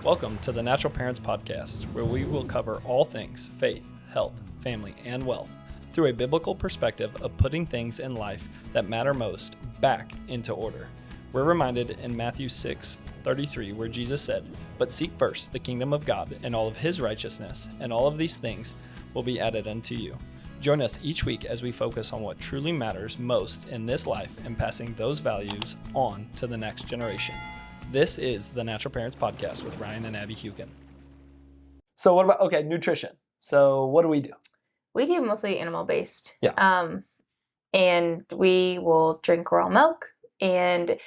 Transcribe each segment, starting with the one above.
Welcome to the Natural Parents Podcast, where we will cover all things faith, health, family, and wealth through a biblical perspective of putting things in life that matter most back into order. We're reminded in Matthew 6:33, where Jesus said, "But seek first the kingdom of God and all of his righteousness, and all of these things will be added unto you." Join us each week as we focus on what truly matters most in this life and passing those values on to the next generation. This is the Natural Parents Podcast with Ryan and Abbie Hukin. So what about, nutrition. So what do we do? We do mostly animal-based. Yeah. And we will drink raw milk, and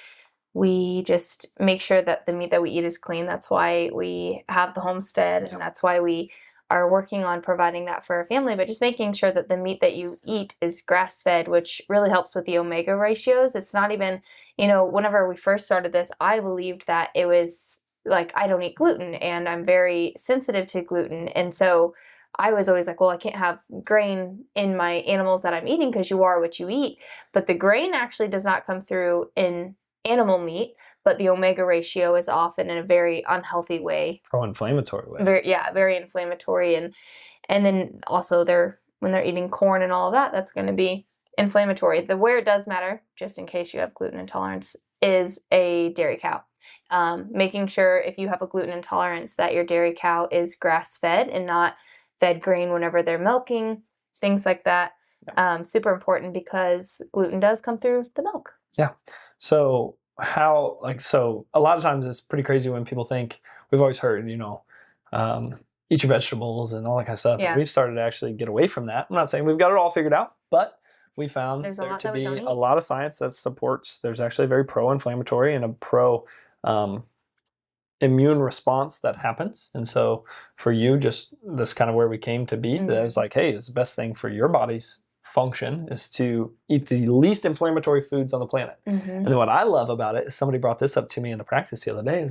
we just make sure that the meat that we eat is clean. That's why we have the homestead, and that's why we are working on providing that for our family, but just making sure that the meat that you eat is grass-fed, which really helps with the omega ratios. It's not even, whenever we first started this, I believed that it was like, I don't eat gluten, and I'm very sensitive to gluten. And so I was always like, well, I can't have grain in my animals that I'm eating because you are what you eat. But the grain actually does not come through in animal meat, but the omega ratio is often in a very unhealthy way. Pro-inflammatory way. Very inflammatory. And then also when they're eating corn and all of that, that's going to be inflammatory. Where it does matter, just in case you have gluten intolerance, is a dairy cow. Making sure if you have a gluten intolerance that your dairy cow is grass-fed and not fed grain whenever they're milking, things like that. Super important because gluten does come through the milk. Yeah. So a lot of times it's pretty crazy when people think, we've always heard, eat your vegetables and all that kind of stuff. Yeah. We've started to actually get away from that. I'm not saying we've got it all figured out, but we found there to be a lot of science that supports there's actually a very pro-inflammatory and a pro-immune response that happens. And so for you, just this kind of where we came to be, that was like, hey, it's the best thing for your body's function is to eat the least inflammatory foods on the planet. And then what I love about it is somebody brought this up to me in the practice the other day.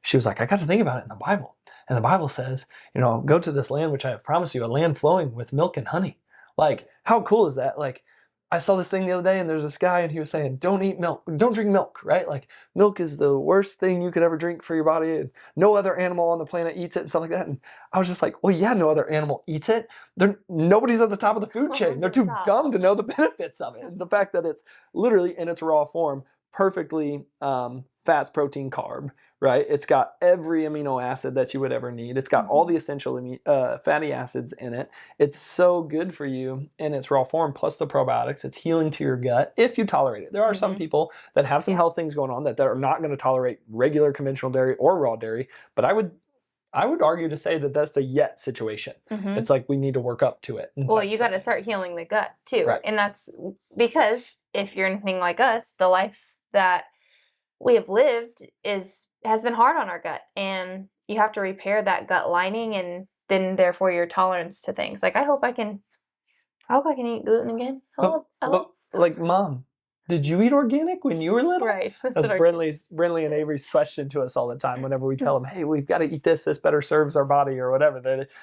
She was like, I got to think about it in the Bible. And the Bible says, go to this land which I have promised you, a land flowing with milk and honey. Like, how cool is that? Like, I saw this thing the other day and there's this guy and he was saying, don't eat milk, don't drink milk, right? Like, milk is the worst thing you could ever drink for your body and no other animal on the planet eats it and stuff like that. And I was just like, well, yeah, no other animal eats it. Nobody's at the top of the food chain. They're too dumb to know the benefits of it. And the fact that it's literally in its raw form, perfectly fats, protein, carb, right? It's got every amino acid that you would ever need. It's got all the essential fatty acids in it. It's so good for you in its raw form, plus the probiotics. It's healing to your gut if you tolerate it. There are some people that have some health things going on that are not going to tolerate regular conventional dairy or raw dairy, but I would argue to say that that's a yet situation. It's like we need to work up to it. Well, you got to start healing the gut too. Right. And that's because if you're anything like us, the life that we have lived has been hard on our gut, and you have to repair that gut lining and then therefore your tolerance to things. Like, I hope I can eat gluten again. But like, Mom, did you eat organic when you were little? Right. That's Brinley and Avery's question to us all the time whenever we tell them, hey, we've got to eat this better serves our body or whatever.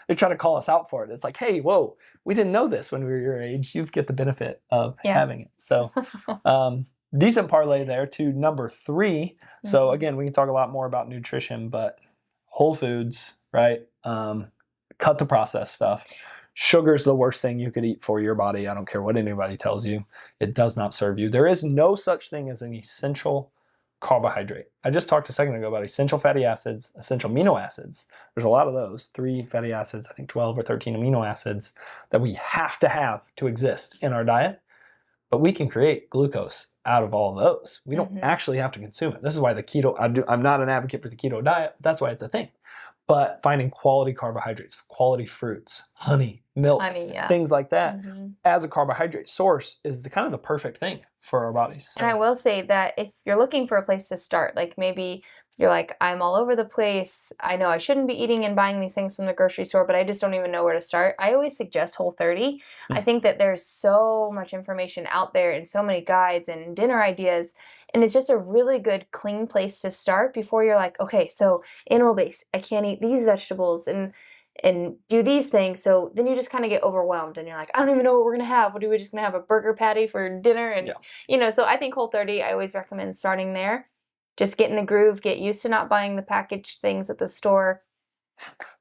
They try to call us out for it. It's like, hey, whoa, we didn't know this when we were your age. You get the benefit of having it. So decent parlay there to number 3. So again, we can talk a lot more about nutrition, but whole foods, right? Cut the processed stuff. Sugar's the worst thing you could eat for your body. I don't care what anybody tells you. It does not serve you. There is no such thing as an essential carbohydrate. I just talked a second ago about essential fatty acids, essential amino acids. There's a lot of those, 3 fatty acids, I think 12 or 13 amino acids that we have to exist in our diet. But we can create glucose out of all of those. We don't actually have to consume it. This is why I'm not an advocate for the keto diet. That's why it's a thing. But finding quality carbohydrates, quality fruits, honey, milk, things like that as a carbohydrate source is the perfect thing for our bodies. So. And I will say that if you're looking for a place to start, like maybe you're like, I'm all over the place. I know I shouldn't be eating and buying these things from the grocery store, but I just don't even know where to start. I always suggest Whole30. I think that there's so much information out there and so many guides and dinner ideas. And it's just a really good, clean place to start before you're like, okay, so animal-based, I can't eat these vegetables and do these things. So then you just kind of get overwhelmed and you're like, I don't even know what we're going to have. What are we just going to have a burger patty for dinner? And, so I think Whole30, I always recommend starting there. just get in the groove, get used to not buying the packaged things at the store.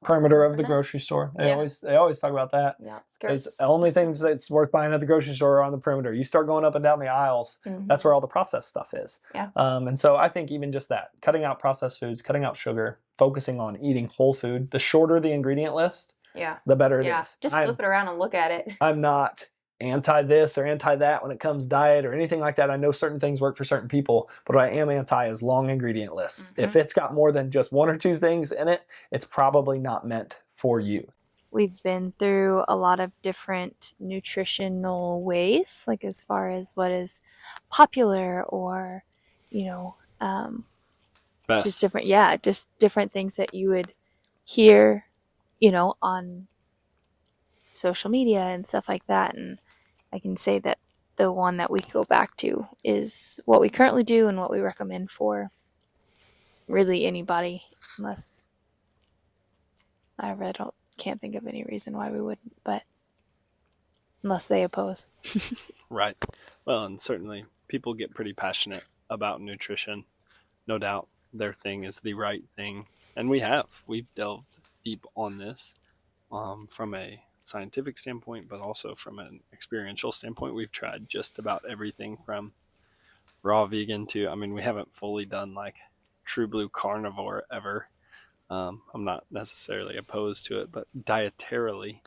Perimeter of the grocery store. They Yeah. always talk about that. Yeah, It's the only things that's worth buying at the grocery store are on the perimeter. You start going up and down the aisles, that's where all the processed stuff is. Yeah. And so I think even just that, cutting out processed foods, cutting out sugar, focusing on eating whole food, the shorter the ingredient list, the better it is. Just flip it around and look at it. I'm not anti this or anti that when it comes diet or anything like that. I know certain things work for certain people, but what I am anti is long ingredient lists. If it's got more than just one or two things in it, it's probably not meant for you. We've been through a lot of different nutritional ways, like as far as what is popular or, Best. just different things that you would hear, on social media and stuff like that. And I can say that the one that we go back to is what we currently do and what we recommend for really anybody, unless I really can't think of any reason why we wouldn't, but unless they oppose. Right. Well, and certainly people get pretty passionate about nutrition. No doubt their thing is the right thing. And we've delved deep on this from a scientific standpoint, but also from an experiential standpoint. We've tried just about everything from raw vegan to, we haven't fully done like true blue carnivore ever. I'm not necessarily opposed to it, but dietarily,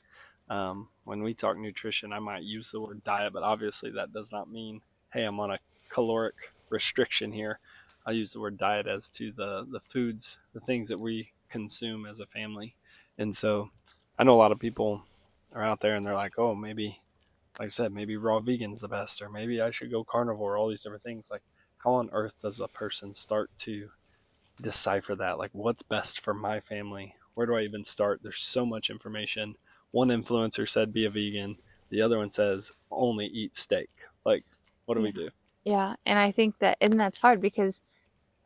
when we talk nutrition, I might use the word diet, but obviously that does not mean, hey, I'm on a caloric restriction here. I use the word diet as to the foods, the things that we consume as a family. And so I know a lot of people are out there and they're like, oh, maybe, like I said, maybe raw vegan's the best, or maybe I should go carnivore, all these different things. Like, how on earth does a person start to decipher that? Like, what's best for my family? Where do I even start? There's so much information. One influencer said be a vegan. The other one says only eat steak. Like, what do we do? Yeah, and I think and that's hard because,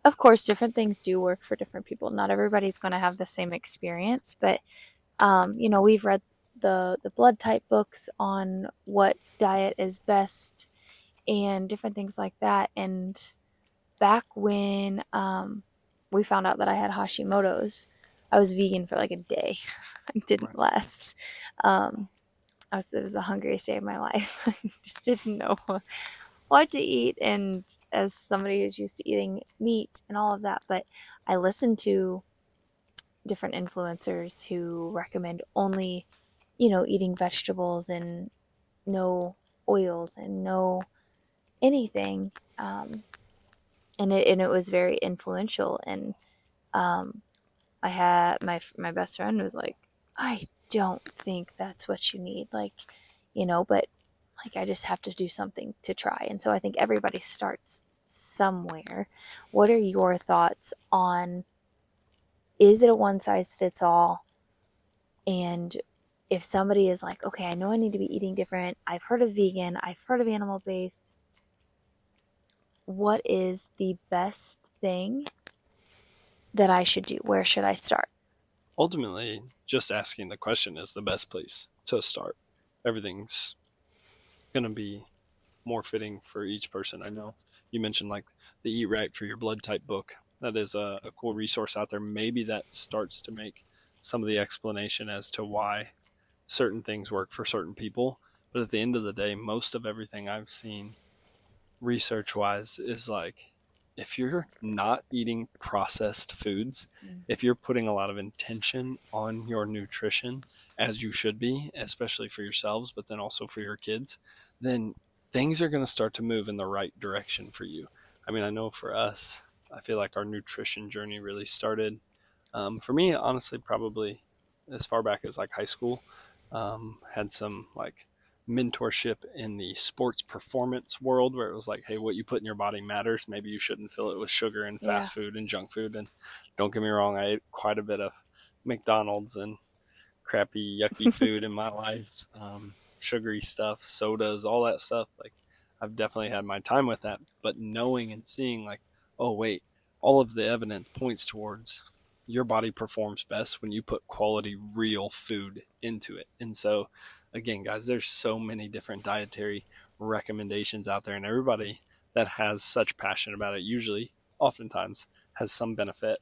of course, different things do work for different people. Not everybody's going to have the same experience, but, we've read the blood type books on what diet is best and different things like that. And back when we found out that I had Hashimoto's, I was vegan for like a day. It didn't last. It was the hungriest day of my life. I just didn't know what to eat, and as somebody who's used to eating meat and all of that, but I listened to different influencers who recommend only, eating vegetables and no oils and no anything, and it was very influential. And I had my best friend was like, I don't think that's what you need, but like I just have to do something to try. And so I think everybody starts somewhere. What are your thoughts on, is it a one size fits all? And if somebody is like, okay, I know I need to be eating different, I've heard of vegan, I've heard of animal based, what is the best thing that I should do? Where should I start? Ultimately, just asking the question is the best place to start. Everything's going to be more fitting for each person. I know you mentioned like the Eat Right for Your Blood Type book. That is a cool resource out there. Maybe that starts to make some of the explanation as to why certain things work for certain people. But at the end of the day, most of everything I've seen research-wise is like, if you're not eating processed foods, if you're putting a lot of intention on your nutrition, as you should be, especially for yourselves, but then also for your kids, then things are going to start to move in the right direction for you. I know for us, I feel like our nutrition journey really started, for me, honestly, probably as far back as like high school. Had some like mentorship in the sports performance world where it was like, hey, what you put in your body matters. Maybe you shouldn't fill it with sugar and fast food and junk food. And don't get me wrong, I ate quite a bit of McDonald's and crappy, yucky food in my life. Sugary stuff, sodas, all that stuff. Like, I've definitely had my time with that. But knowing and seeing like, oh, wait, all of the evidence points towards your body performs best when you put quality, real food into it. And so, again, guys, there's so many different dietary recommendations out there, and everybody that has such passion about it usually oftentimes has some benefit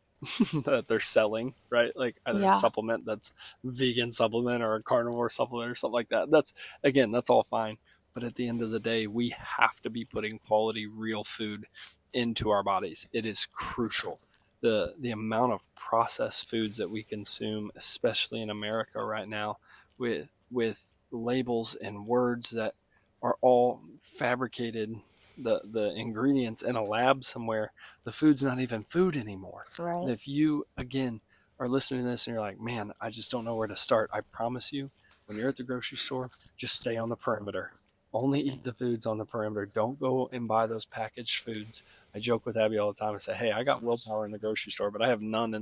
that they're selling, right? Like either a Yeah. supplement that's vegan supplement or a carnivore supplement or something like that. That's all fine. But at the end of the day, we have to be putting quality, real food into our bodies. It is crucial. The amount of processed foods that we consume, especially in America right now, with labels and words that are all fabricated, the ingredients in a lab somewhere, the food's not even food anymore. Right. And if you again are listening to this and you're like, man, I just don't know where to start, I promise you, when you're at the grocery store, just stay on the perimeter. Only eat the foods on the perimeter. Don't go and buy those packaged foods. I joke with Abbie all the time. I say, hey, I got willpower in the grocery store, but I have none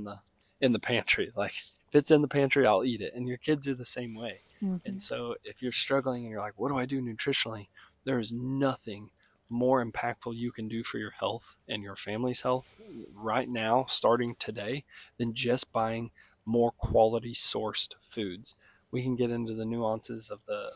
in the pantry. Like if it's in the pantry, I'll eat it. And your kids are the same way. Mm-hmm. And so if you're struggling and you're like, what do I do nutritionally? There is nothing more impactful you can do for your health and your family's health right now, starting today, than just buying more quality sourced foods. We can get into the nuances of the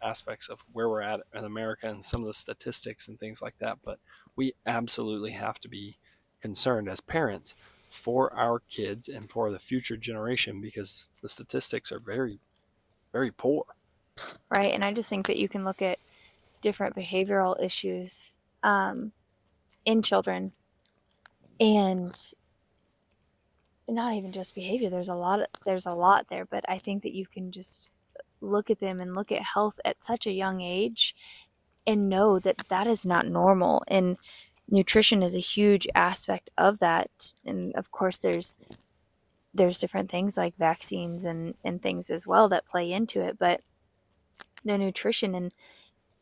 aspects of where we're at in America and some of the statistics and things like that, but we absolutely have to be concerned as parents for our kids and for the future generation, because the statistics are very, very poor. Right. And I just think that you can look at different behavioral issues in children, and not even just behavior. There's a lot there, but I think that you can just look at them and look at health at such a young age and know that that is not normal. And nutrition is a huge aspect of that. And of course, there's different things like vaccines and things as well that play into it. But the nutrition, and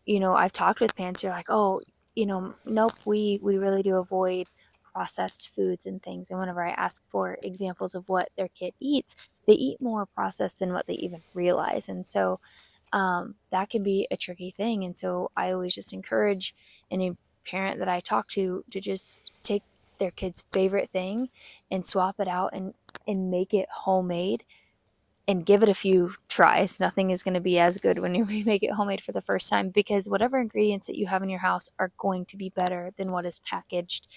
I've talked with parents who are like, oh, nope, we really do avoid processed foods and things. And whenever I ask for examples of what their kid eats, they eat more processed than what they even realize. And so that can be a tricky thing. And so I always just encourage any parent that I talk to just take their kid's favorite thing and swap it out and make it homemade and give it a few tries. Nothing is going to be as good when you make it homemade for the first time, because whatever ingredients that you have in your house are going to be better than what is packaged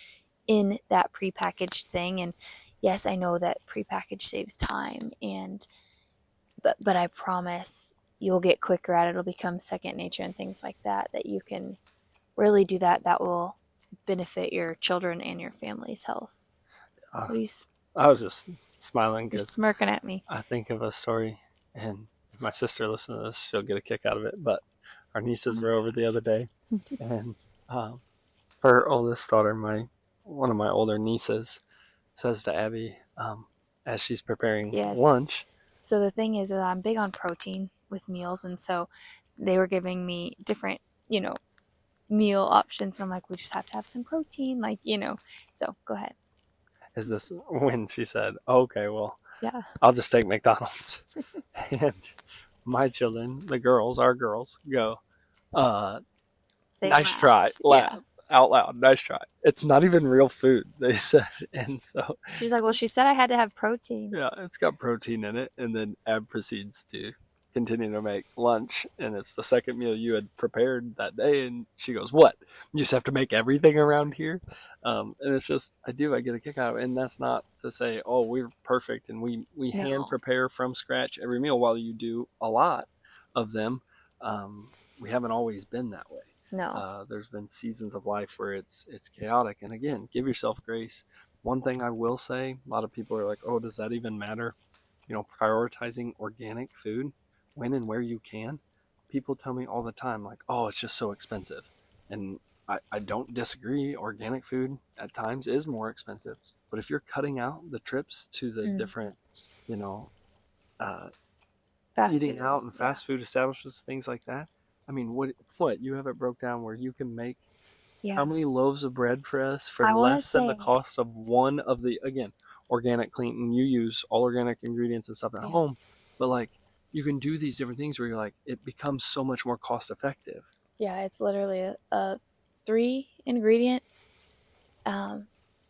in that prepackaged thing. And yes, I know that prepackaged saves time, but I promise you'll get quicker at it. It'll become second nature and things like that you can really do that will benefit your children and your family's health. I was just smiling You're because smirking at me. I think of a story, and if my sister listens to this, she'll get a kick out of it. But our nieces were over the other day, and her oldest daughter, one of my older nieces, says to Abbie, as she's preparing lunch. So the thing is that I'm big on protein with meals, and so they were giving me different, meal options. I'm like, we just have to have some protein, so go ahead. Is this when she said, okay, well, yeah, I'll just take McDonald's. And my children, our girls, go, nice try, out loud, nice try. It's not even real food, they said. And so she's like, well, she said I had to have protein. Yeah, it's got protein in it. And then Ab proceeds to continue to make lunch, and it's the second meal you had prepared that day. And she goes, what? You just have to make everything around here? And it's just, I get a kick out of it. And that's not to say, oh, we're perfect and we hand prepare from scratch every meal. While you do a lot of them, we haven't always been that way. No. There's been seasons of life where it's chaotic. And again, give yourself grace. One thing I will say, a lot of people are like, oh, does that even matter? Prioritizing organic food when and where you can. People tell me all the time, like, oh, it's just so expensive. And I don't disagree. Organic food at times is more expensive. But if you're cutting out the trips to the different, eating out and fast food establishments, things like that. I mean, what you have it broke down where you can make how many loaves of bread for us for less than the cost of one of the, again, organic, clean, and you use all organic ingredients and stuff at home. But like, you can do these different things where you're like, it becomes so much more cost effective. Yeah, it's literally a 3-ingredient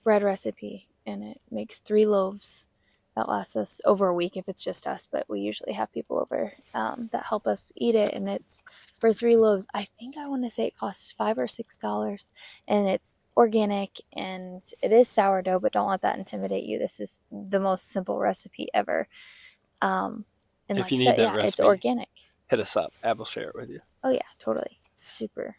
bread recipe, and it makes 3 loaves that lasts us over a week if it's just us, but we usually have people over that help us eat it, and it's for 3 loaves. I think I want to say it costs $5 or $6, and it's organic and it is sourdough, but don't let that intimidate you. This is the most simple recipe ever. And If like you I need said, that yeah, it's recipe, organic. hit us up. Ab will share it with you. Oh yeah, totally. It's super.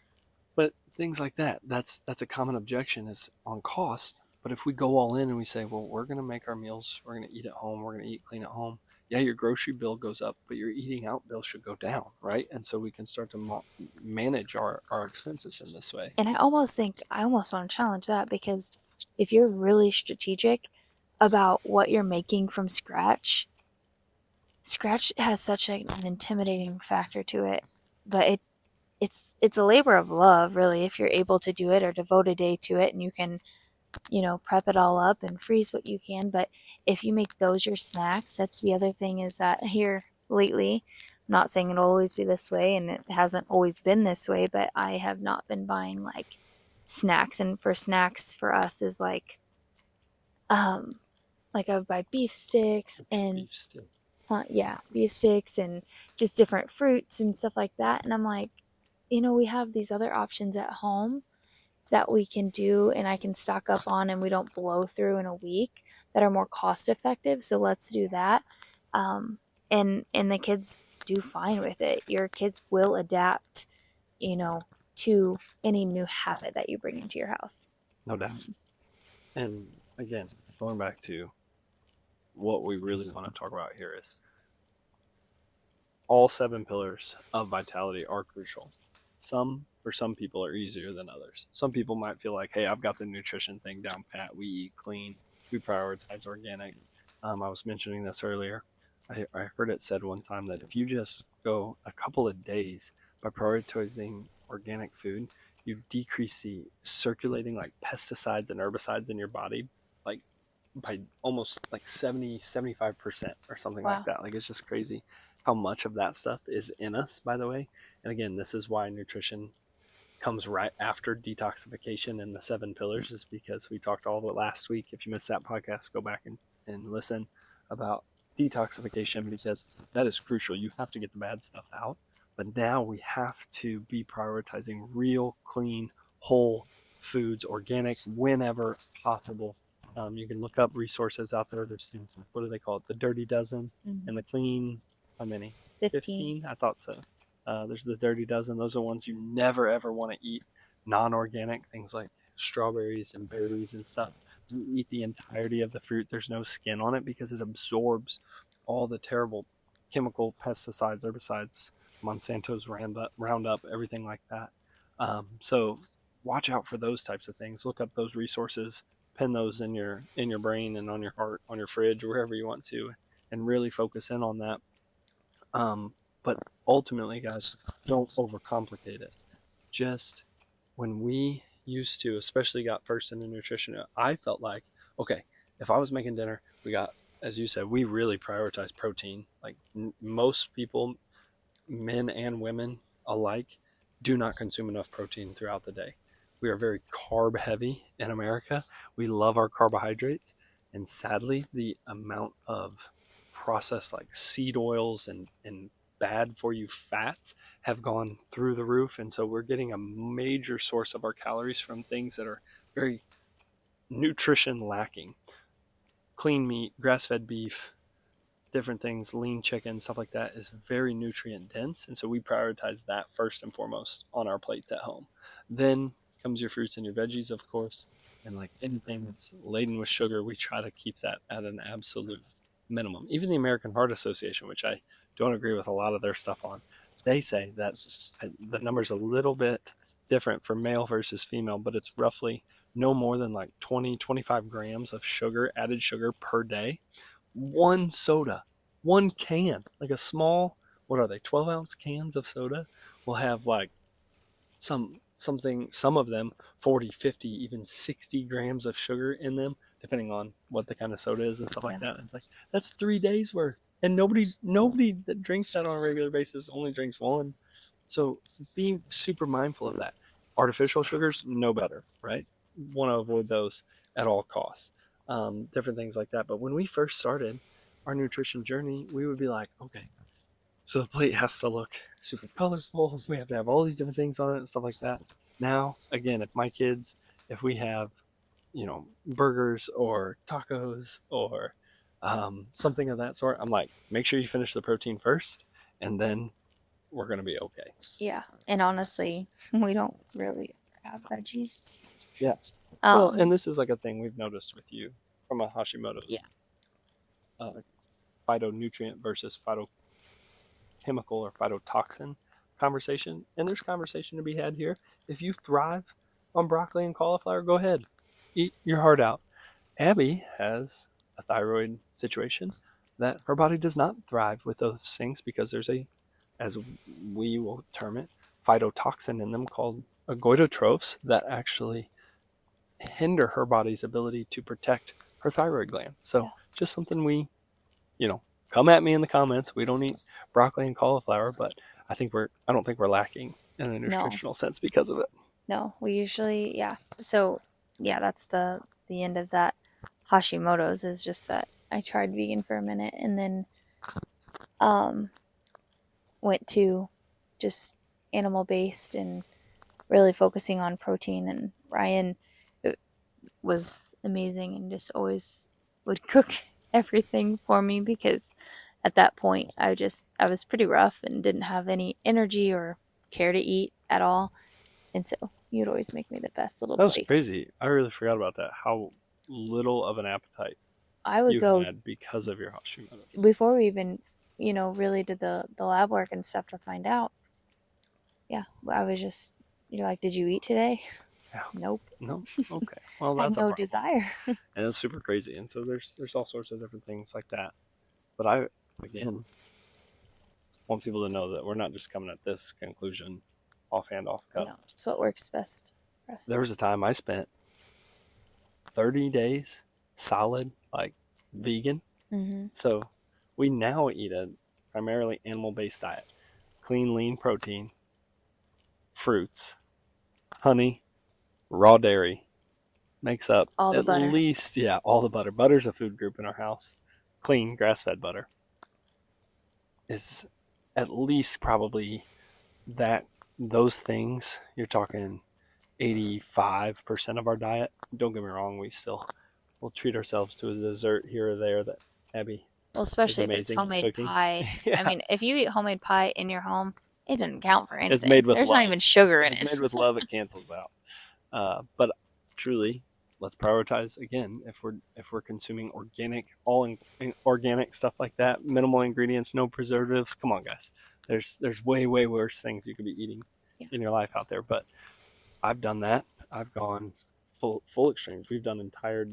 But things like that, that's a common objection is on cost. But if we go all in and we say, well, we're going to make our meals, we're going to eat at home, we're going to eat clean at home. Yeah, your grocery bill goes up, but your eating out bill should go down, right? And so we can start to manage our expenses in this way. And I almost want to challenge that, because if you're really strategic about what you're making from scratch, scratch has such an intimidating factor to it, but it's a labor of love, really, if you're able to do it or devote a day to it, and you can, prep it all up and freeze what you can. But if you make those your snacks, that's the other thing, is that here lately, I'm not saying it'll always be this way, and it hasn't always been this way, but I have not been buying like snacks. And for snacks for us is um like I would buy beef sticks and Beef still. yeah, beef sticks and just different fruits and stuff like that. And I'm like, we have these other options at home that we can do and I can stock up on, and we don't blow through in a week, that are more cost effective. So let's do that. And the kids do fine with it. Your kids will adapt, to any new habit that you bring into your house. No doubt. And again, going back to what we really want to talk about here is all 7 pillars of vitality are crucial. For some people are easier than others. Some people might feel like, hey, I've got the nutrition thing down pat. We eat clean. We prioritize organic. I was mentioning this earlier. I heard it said one time that if you just go a couple of days by prioritizing organic food, you decrease the circulating like pesticides and herbicides in your body like by almost like 70-75% or something Wow. like that. Like, it's just crazy how much of that stuff is in us, by the way. And again, this is why nutrition comes right after detoxification and the 7 pillars, is because we talked all of it last week. If you missed that podcast, go back and listen about detoxification, because that is crucial. You have to get the bad stuff out, but now we have to be prioritizing real, clean, whole foods, organic, whenever possible. You can look up resources out there. There's things, what do they call it? The Dirty Dozen and the Clean, how many? 15. I thought so. There's the Dirty Dozen. Those are ones you never ever want to eat. Non-organic things like strawberries and berries and stuff. You eat the entirety of the fruit. There's no skin on it because it absorbs all the terrible chemical pesticides, herbicides, Monsanto's Roundup, everything like that. So watch out for those types of things. Look up those resources. Pin those in your brain and on your heart, on your fridge, or wherever you want to, and really focus in on that. But ultimately, guys, don't overcomplicate it. Just when we used to, especially got first into nutrition, I felt like, okay, if I was making dinner, we got, as you said, we really prioritize protein. Like most people, men and women alike, do not consume enough protein throughout the day. We are very carb heavy in America. We love our carbohydrates. And sadly, the amount of processed like seed oils and bad for you fats have gone through the roof. And so we're getting a major source of our calories from things that are very nutrition lacking. Clean meat, grass-fed beef, different things, lean chicken, stuff like that is very nutrient dense. And so we prioritize that first and foremost on our plates at home. Then comes your fruits and your veggies, of course. And like anything that's laden with sugar, we try to keep that at an absolute minimum. Even the American Heart Association, which I don't agree with a lot of their stuff on, they say that the number's a little bit different for male versus female, but it's roughly no more than like 20-25 grams of sugar, added sugar per day. One soda, one can, like a small, what are they, 12-ounce cans of soda will have like some of them 40, 50, even 60 grams of sugar in them, depending on what the kind of soda is and stuff like that. It's like, that's 3 days worth. And nobody that drinks that on a regular basis only drinks one. So being super mindful of that. Artificial sugars, no better, right? Want to avoid those at all costs. Different things like that. But when we first started our nutrition journey, we would be like, okay, so the plate has to look super colorful. We have to have all these different things on it and stuff like that. Now, again, if my kids if we have, burgers or tacos or something of that sort, I'm like, make sure you finish the protein first, and then we're gonna be okay. Yeah. And honestly, we don't really have veggies. Yeah. Well, Um, and this is like a thing we've noticed with you from a Hashimoto. Yeah. Phytonutrient versus phytochemical or phytotoxin conversation, and there's conversation to be had here. If you thrive on broccoli and cauliflower, go ahead, eat your heart out. Abbie has a thyroid situation that her body does not thrive with those things because there's a, as we will term it, phytotoxin in them called goitrophs that actually hinder her body's ability to protect her thyroid gland. So Yeah. just something we, come at me in the comments. We don't eat broccoli and cauliflower, but I don't think we're lacking in a No. nutritional sense because of it. No, we usually, yeah. So, yeah, that's the end of that. Hashimoto's is just that I tried vegan for a minute and then went to just animal based and really focusing on protein. And Ryan was amazing and just always would cook everything for me because at that point I was pretty rough and didn't have any energy or care to eat at all. And so you'd always make me the best little That was plates. crazy. I really forgot about that. How little of an appetite I would you go had because of your Hashimoto's. before we even, really did the lab work and stuff to find out. Yeah, I was just, you're like, did you eat today? Yeah. Nope. No. Okay. Well, I had that's a no problem. desire. And it's super crazy. And so there's all sorts of different things like that. But I again want people to know that we're not just coming at this conclusion offhand, off cut. No, just what works best for us. There was a time I spent 30 days solid, like vegan. Mm-hmm. So we now eat a primarily animal-based diet. Clean, lean protein, fruits, honey, raw dairy makes up All the at butter. least, all the butter. Butter's a food group in our house. Clean, grass-fed butter is at least probably those things. You're talking 85% of our diet. Don't get me wrong, we'll treat ourselves to a dessert here or there that Abbie. Well, especially if it's amazing homemade cooking. pie. Yeah. I mean, if you eat homemade pie in your home, it doesn't count for anything. It's made with There's love. not even sugar in It's it. made with love. It cancels out. But truly, let's prioritize again. If we're consuming organic, organic stuff like that, minimal ingredients, no preservatives. Come on, guys. There's way worse things you could be eating in your life out there. But I've done that. I've gone full extremes. We've done entire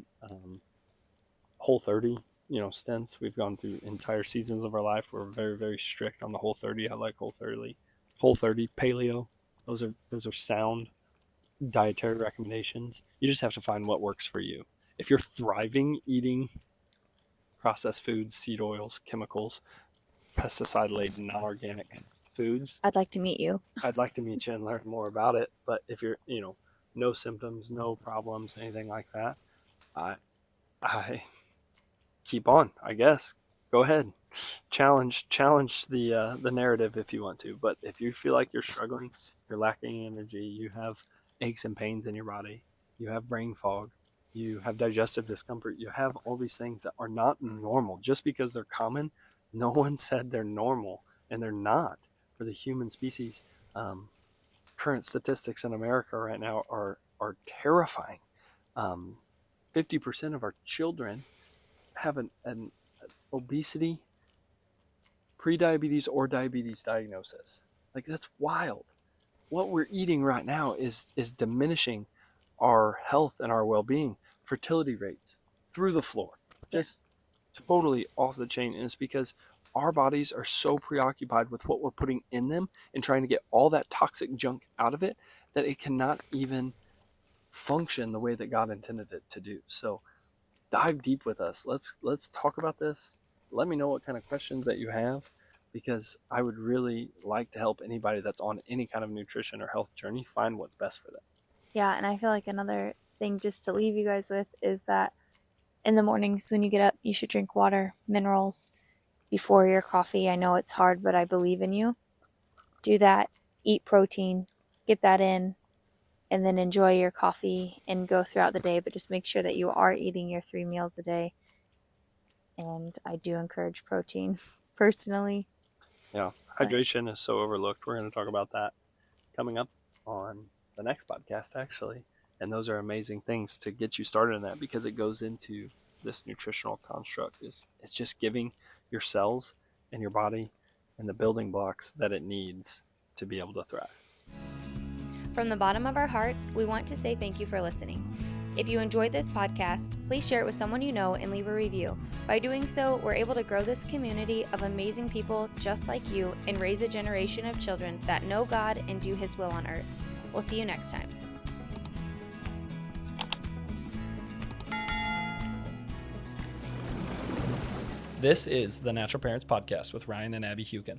Whole30, stints. We've gone through entire seasons of our life. We're very, very strict on the Whole30. I like Whole30, paleo. Those are sound dietary recommendations. You just have to find what works for you. If you're thriving eating processed foods, seed oils, chemicals, pesticide-laden, non-organic foods, I'd like to meet you. I'd like to meet you and learn more about it. But if you're, no symptoms, no problems, anything like that, I keep on, I guess. Go ahead. Challenge the narrative if you want to. But if you feel like you're struggling, you're lacking energy, you have aches and pains in your body, you have brain fog, you have digestive discomfort, you have all these things that are not normal. Just because they're common, no one said they're normal, and they're not for the human species. Current statistics in America right now are terrifying. 50% of our children have an obesity, prediabetes, or diabetes diagnosis. Like, that's wild. What we're eating right now is diminishing our health and our well-being. Fertility rates through the floor, just totally off the chain. And it's because our bodies are so preoccupied with what we're putting in them and trying to get all that toxic junk out of it that it cannot even function the way that God intended it to do. So dive deep with us. Let's talk about this. Let me know what kind of questions that you have, because I would really like to help anybody that's on any kind of nutrition or health journey find what's best for them. Yeah, and I feel like another thing just to leave you guys with is that in the mornings when you get up, you should drink water, minerals before your coffee. I know it's hard, but I believe in you. Do that. Eat protein. Get that in. and then enjoy your coffee and go throughout the day, but just make sure that you are eating your 3 meals a day. And I do encourage protein personally. Yeah, hydration is so overlooked. We're going to talk about that coming up on the next podcast, actually. And those are amazing things to get you started in that, because it goes into this nutritional construct. It's just giving your cells and your body and the building blocks that it needs to be able to thrive. From the bottom of our hearts, we want to say thank you for listening. If you enjoyed this podcast, please share it with someone you know and leave a review. By doing so, we're able to grow this community of amazing people just like you and raise a generation of children that know God and do His will on earth. We'll see you next time. This is the Natural Parents Podcast with Ryan and Abbie Hukin.